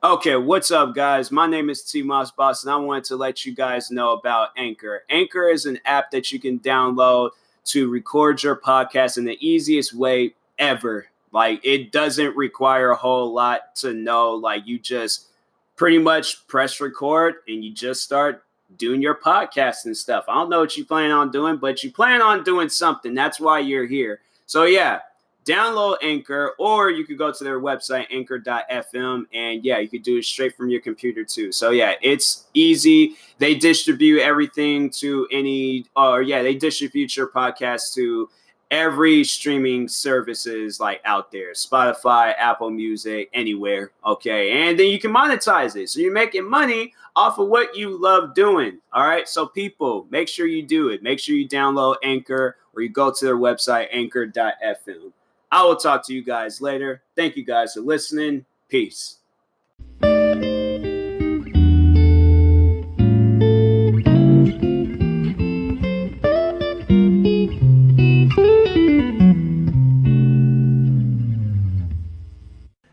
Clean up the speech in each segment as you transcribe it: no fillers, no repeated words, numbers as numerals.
Okay, what's up, guys? My name is TMossBoss, and I wanted to let you guys know about Anchor. Anchor is an app that you can download to record your podcast in the easiest way ever. Like, it doesn't require a whole lot to know. Like, you just pretty much press record and you just start doing your podcast and stuff. I don't know what you plan on doing, but you plan on doing something. That's why you're here. So, yeah, download Anchor, or you could go to their website, anchor.fm, and yeah, you could do it straight from your computer too. So yeah, it's easy. They distribute everything to they distribute your podcast to every streaming services like out there, Spotify, Apple Music, anywhere. Okay, and then you can monetize it, so you're making money off of what you love doing. All right, so people, make sure you do it. Make sure you download Anchor, or you go to their website, anchor.fm. I will talk to you guys later. Thank you guys for listening. Peace.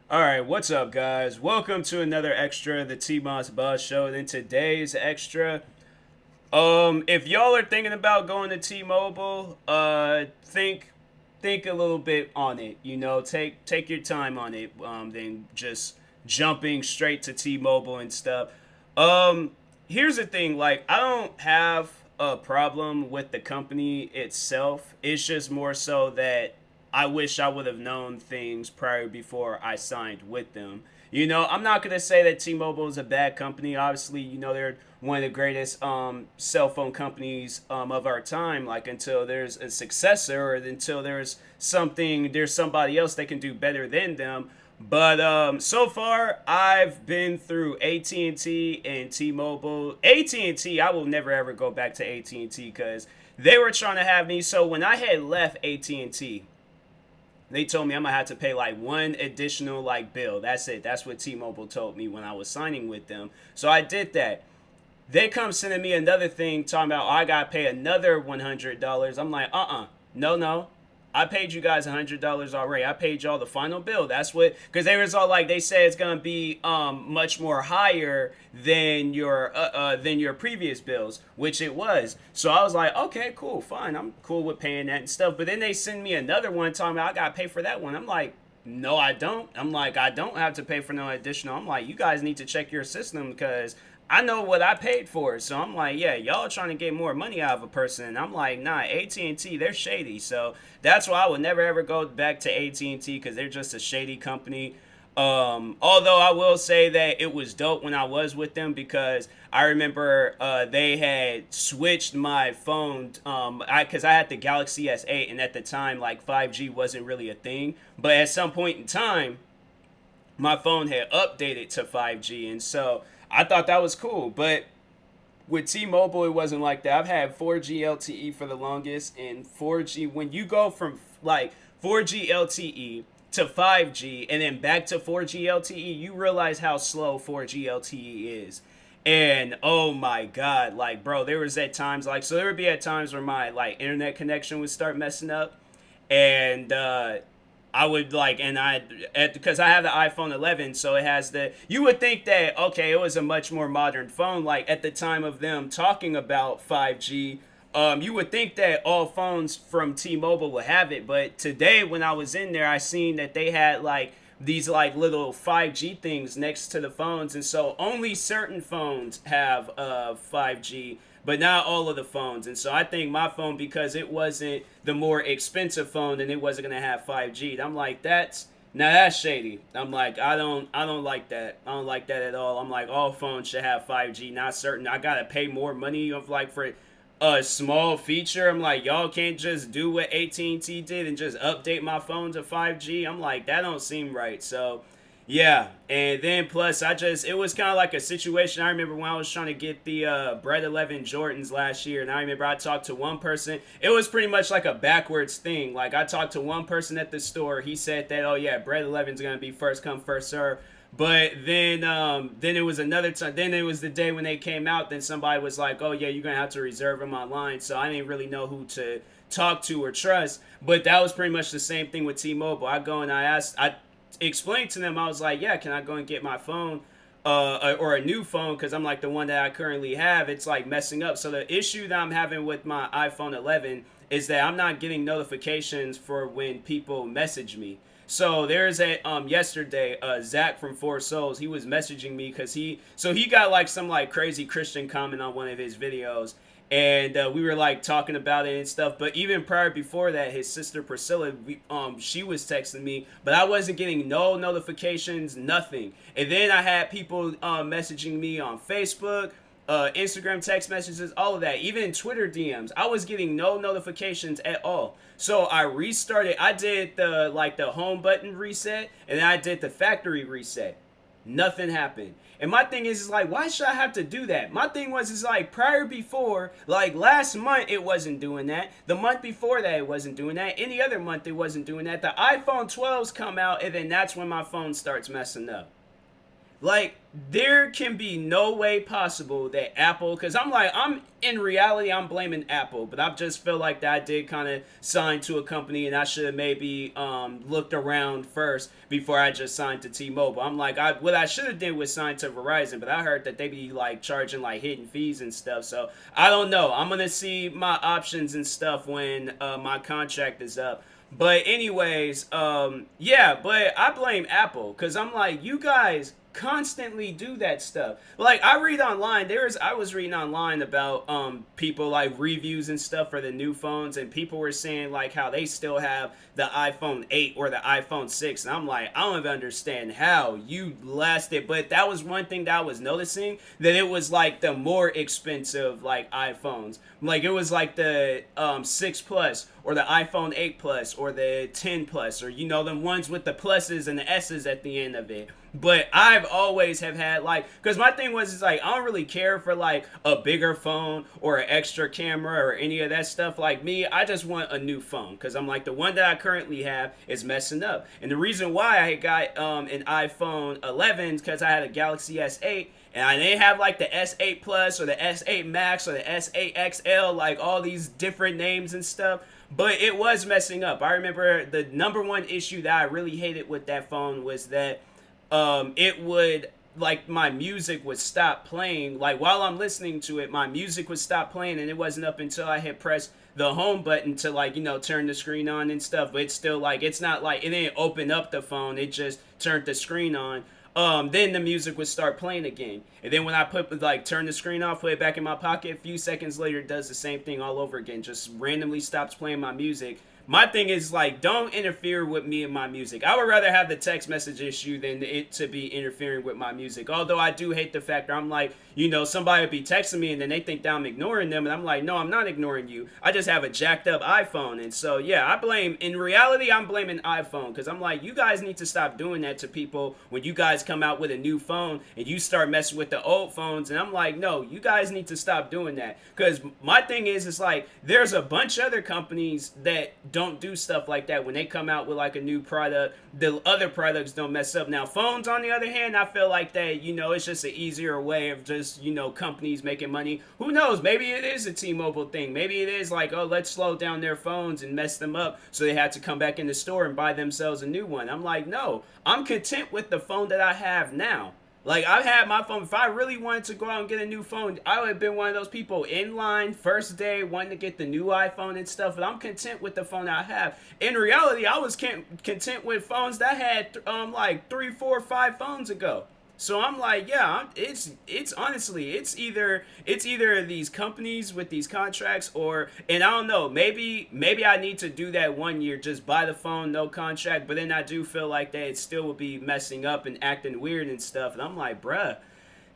All right, what's up, guys? Welcome to another extra of the TMossBoss show. And in today's extra, if y'all are thinking about going to T-Mobile, think a little bit on it. You know, take your time on it. Than just jumping straight to T-Mobile and stuff. Here's the thing. Like, I don't have a problem with the company itself. It's just more so that I wish I would have known things prior before I signed with them. You know, I'm not gonna say that T-Mobile is a bad company. Obviously, you know they're one of the greatest cell phone companies of our time. Like, until there's a successor, or until there's somebody else that can do better than them. But so far, I've been through AT&T and T-Mobile. AT&T, I will never ever go back to AT&T because they were trying to have me. So when I had left AT&T, they told me I'm gonna have to pay like one additional like bill. That's it. That's what T-Mobile told me when I was signing with them. So I did that. They come sending me another thing talking about, oh, I gotta pay another $100. I'm like, no. I paid you guys $100 already. I paid y'all the final bill. That's what, because they was all like, they say it's gonna be much more higher than your previous bills, which it was. So I was like, okay, cool, fine, I'm cool with paying that and stuff. But then they send me another one talking about I gotta pay for that one. I'm like, no, I don't. I'm like, I don't have to pay for no additional. I'm like, you guys need to check your system because I know what I paid for. So I'm like, yeah, y'all trying to get more money out of a person. And I'm like, nah, AT&T, they're shady. So that's why I would never ever go back to AT&T because they're just a shady company. Although I will say that it was dope when I was with them because I remember they had switched my phone because I had the Galaxy S8 and at the time like 5G wasn't really a thing. But at some point in time, my phone had updated to 5G, and so I thought that was cool. But with T-Mobile, it wasn't like that. I've had 4G LTE for the longest, and 4G, when you go from like 4G LTE to 5G and then back to 4G LTE, you realize how slow 4G LTE is. And oh my god, like, bro, there was at times like, so there would be at times where my like internet connection would start messing up, and I would like, and because I have the iPhone 11, so it has you would think that, okay, it was a much more modern phone, like at the time of them talking about 5G. You would think that all phones from T-Mobile would have it, but today when I was in there, I seen that they had like these like little 5G things next to the phones, and so only certain phones have 5G, but not all of the phones. And so I think my phone, because it wasn't the more expensive phone, and it wasn't gonna have 5G. I'm like, that's shady. I'm like, I don't like that. I don't like that at all. I'm like, all phones should have 5G, not certain. I gotta pay more money of like for a small feature. I'm like, y'all can't just do what AT&T did and just update my phone to 5G. I'm like, that don't seem right. So yeah, and then plus it was kind of like a situation. I remember when I was trying to get the Bread 11 Jordans last year, and I remember I talked to one person. It was pretty much like a backwards thing. Like, I talked to one person at the store. He said that, oh yeah, Bread 11 is gonna be first come first serve. But then it was another time. Then it was the day when they came out. Then somebody was like, "Oh yeah, you're gonna have to reserve them online." So I didn't really know who to talk to or trust. But that was pretty much the same thing with T-Mobile. I go and I explained to them, I was like, yeah, can I go and get my phone? Or a new phone, because I'm like the one that I currently have, it's like messing up. So the issue that I'm having with my iPhone 11 is that I'm not getting notifications for when people message me. So there's a yesterday, Zach from Four Souls, he was messaging me because he got like some like crazy Christian comment on one of his videos, and we were like talking about it and stuff. But even prior before that, his sister Priscilla, she was texting me, but I wasn't getting no notifications, nothing. And then I had people messaging me on Facebook, Instagram text messages, all of that, even Twitter DMs. I was getting no notifications at all. So I restarted. I did the home button reset, and then I did the factory reset. Nothing happened. And my thing is like, why should I have to do that? My thing was, is like, prior before, like last month, it wasn't doing that. The month before that, it wasn't doing that. Any other month, it wasn't doing that. The iPhone 12s come out, and then that's when my phone starts messing up. Like, there can be no way possible that Apple, because I'm in reality, I'm blaming Apple, but I just feel like that I did kind of sign to a company, and I should have maybe looked around first before I just signed to T-Mobile. I'm like, what I should have did was sign to Verizon, but I heard that they be like charging like hidden fees and stuff, so I don't know. I'm gonna see my options and stuff when my contract is up. But anyways, yeah, but I blame Apple, because I'm like, you guys constantly do that stuff. Like, I was reading online about people like reviews and stuff for the new phones, and people were saying like how they still have the iPhone 8 or the iPhone 6, and I'm like, I don't even understand how you lasted. But that was one thing that I was noticing, that it was like the more expensive like iPhones. Like, it was like the 6 Plus or the iPhone 8 Plus or the 10 Plus, or them ones with the pluses and the S's at the end of it. But I've always have had like, because my thing was, is like, I don't really care for like a bigger phone or an extra camera or any of that stuff. Like me, I just want a new phone, because I'm like, the one that I currently have is messing up. And the reason why I got an iPhone 11 is because I had a Galaxy S8, and I didn't have like the S8 Plus or the S8 Max or the S8 XL, like all these different names and stuff. But it was messing up. I remember the number one issue that I really hated with that phone was that it would, like, my music would stop playing. Like, while I'm listening to it, my music would stop playing, and it wasn't up until I had pressed the home button to, like, turn the screen on and stuff. But it's still like, it's not like it didn't open up the phone, it just turned the screen on. Then the music would start playing again. And then when I turn the screen off, put it back in my pocket, a few seconds later, it does the same thing all over again. Just randomly stops playing my music. My thing is, like, don't interfere with me and my music. I would rather have the text message issue than it to be interfering with my music. Although I do hate the fact that I'm like, somebody would be texting me and then they think that I'm ignoring them. And I'm like, no, I'm not ignoring you. I just have a jacked up iPhone. And so, yeah, in reality, I'm blaming iPhone. Because I'm like, you guys need to stop doing that to people when you guys come out with a new phone and you start messing with the old phones. And I'm like, no, you guys need to stop doing that. Because my thing is, it's like, there's a bunch of other companies that don't do stuff like that. When they come out with like a new product, the other products don't mess up. Now, phones, on the other hand, I feel like that, it's just an easier way of just, companies making money. Who knows? Maybe it is a T-Mobile thing. Maybe it is like, oh, let's slow down their phones and mess them up so they have to come back in the store and buy themselves a new one. I'm like, no, I'm content with the phone that I have now. Like, I've had my phone. If I really wanted to go out and get a new phone, I would have been one of those people in line first day wanting to get the new iPhone and stuff. But I'm content with the phone I have. In reality, I was content with phones that I had like 3, 4, 5 phones ago. So I'm like, yeah, it's honestly, it's either these companies with these contracts, and I don't know, maybe I need to do that 1 year, just buy the phone, no contract. But then I do feel like that it still will be messing up and acting weird and stuff. And I'm like, bruh,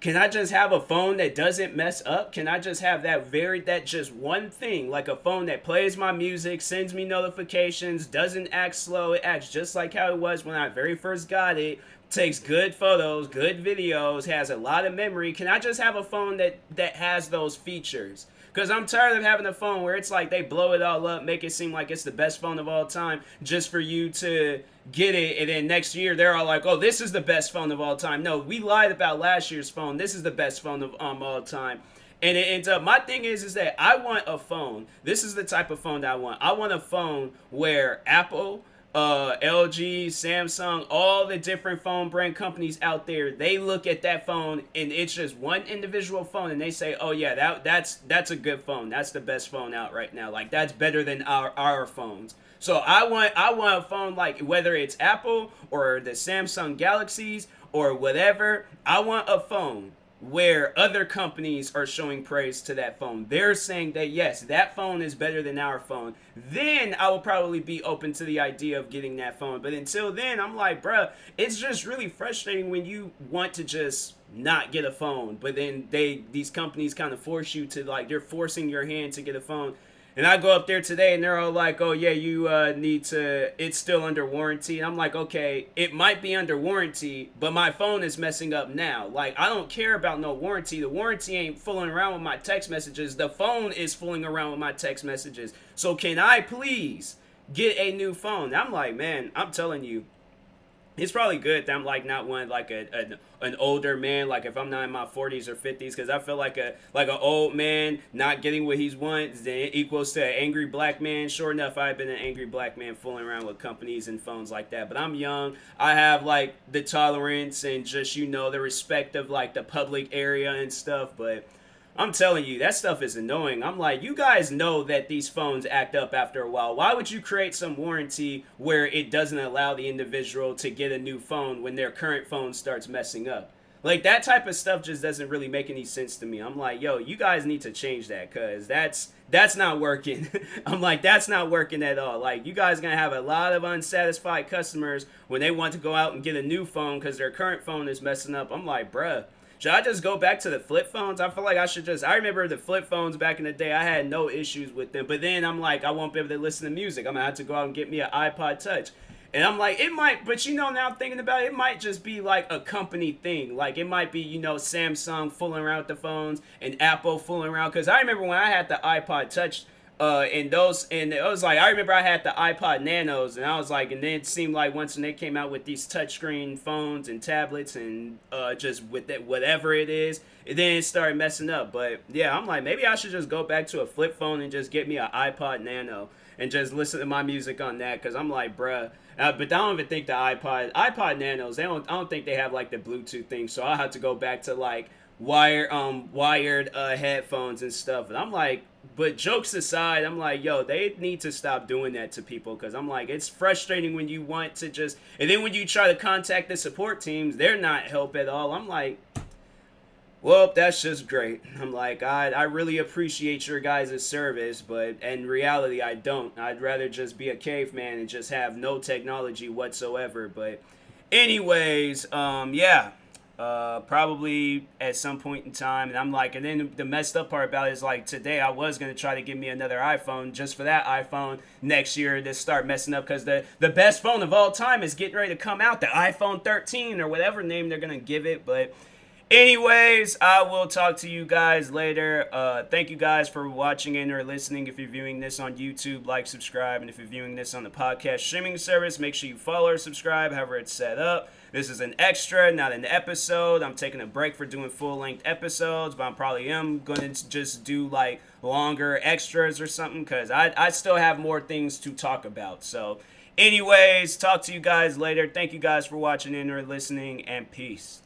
can I just have a phone that doesn't mess up? Can I just have that just one thing, like a phone that plays my music, sends me notifications, doesn't act slow, it acts just like how it was when I very first got it, takes good photos, good videos, has a lot of memory. Can I just have a phone that has those features? Because I'm tired of having a phone where it's like they blow it all up, make it seem like it's the best phone of all time just for you to get it, and then next year they're all like, oh, this is the best phone of all time. No, we lied about last year's phone. This is the best phone of all time. And it ends up, my thing is that I want a phone. This is the type of phone that I want. I want a phone where Apple LG, Samsung, all the different phone brand companies out there, they look at that phone and it's just one individual phone and they say, oh yeah, that's a good phone. That's the best phone out right now. Like that's better than our phones. So I want a phone like whether it's Apple or the Samsung Galaxies or whatever, I want a phone where other companies are showing praise to that phone. They're saying that yes, that phone is better than our phone. Then I will probably be open to the idea of getting that phone. But until then, I'm like, bruh, it's just really frustrating when you want to just not get a phone, but then these companies kind of force you to, like, they're forcing your hand to get a phone. And I go up there today and they're all like, oh yeah, you need to, it's still under warranty. And I'm like, okay, it might be under warranty, but my phone is messing up now. Like, I don't care about no warranty. The warranty ain't fooling around with my text messages. The phone is fooling around with my text messages. So can I please get a new phone? I'm like, man, I'm telling you, it's probably good that I'm like not one like an older man, like if I'm not in my 40s or 50s, because I feel like an old man not getting what he wants, then it equals to an angry black man. Sure enough, I've been an angry black man fooling around with companies and phones like that. But I'm young, I have like the tolerance and just, you know, the respect of like the public area and stuff. But I'm telling you, that stuff is annoying. I'm like, you guys know that these phones act up after a while. Why would you create some warranty where it doesn't allow the individual to get a new phone when their current phone starts messing up? Like, that type of stuff just doesn't really make any sense to me. I'm like, yo, you guys need to change that, because that's not working. I'm like, that's not working at all. Like, you guys are going to have a lot of unsatisfied customers when they want to go out and get a new phone because their current phone is messing up. I'm like, bruh, should I just go back to the flip phones? I feel like I should just, I remember the flip phones back in the day, I had no issues with them. But then I'm like, I won't be able to listen to music. I'm going to have to go out and get me an iPod Touch. And I'm like, it might, but you know, now I'm thinking about it, it might just be like a company thing. Like, it might be, you know, Samsung fooling around with the phones and Apple fooling around. Because I remember when I had the iPod Touch, and it was like, I remember I had the iPod Nanos, and I was like, and then it seemed like once when they came out with these touchscreen phones and tablets and just with that, whatever it is, then it started messing up. But yeah, I'm like, maybe I should just go back to a flip phone and just get me an iPod Nano and just listen to my music on that, because I'm like, bruh. But I don't even think the iPod Nanos, I don't think they have like the Bluetooth thing, so I'll have to go back to like wired headphones and stuff. And I'm like, but jokes aside, I'm like, yo, they need to stop doing that to people, because I'm like, it's frustrating when you want to just, and then when you try to contact the support teams, they're not help at all. I'm like, well, that's just great. I'm like, I really appreciate your guys' service, but in reality, I don't. I'd rather just be a caveman and just have no technology whatsoever. But anyways, yeah. Probably at some point in time, and I'm like, and then the messed up part about it is like today I was gonna try to give me another iPhone just for that iPhone next year to start messing up, because the best phone of all time is getting ready to come out, the iPhone 13 or whatever name they're gonna give it. But anyways, I will talk to you guys later. Thank you guys for watching and or listening. If you're viewing this on YouTube, like, subscribe, and if you're viewing this on the podcast streaming service, make sure you follow or subscribe, however it's set up. This is an extra, not an episode. I'm taking a break for doing full-length episodes, but I probably am going to just do, like, longer extras or something, because I still have more things to talk about. So, anyways, talk to you guys later. Thank you guys for watching and or listening, and peace.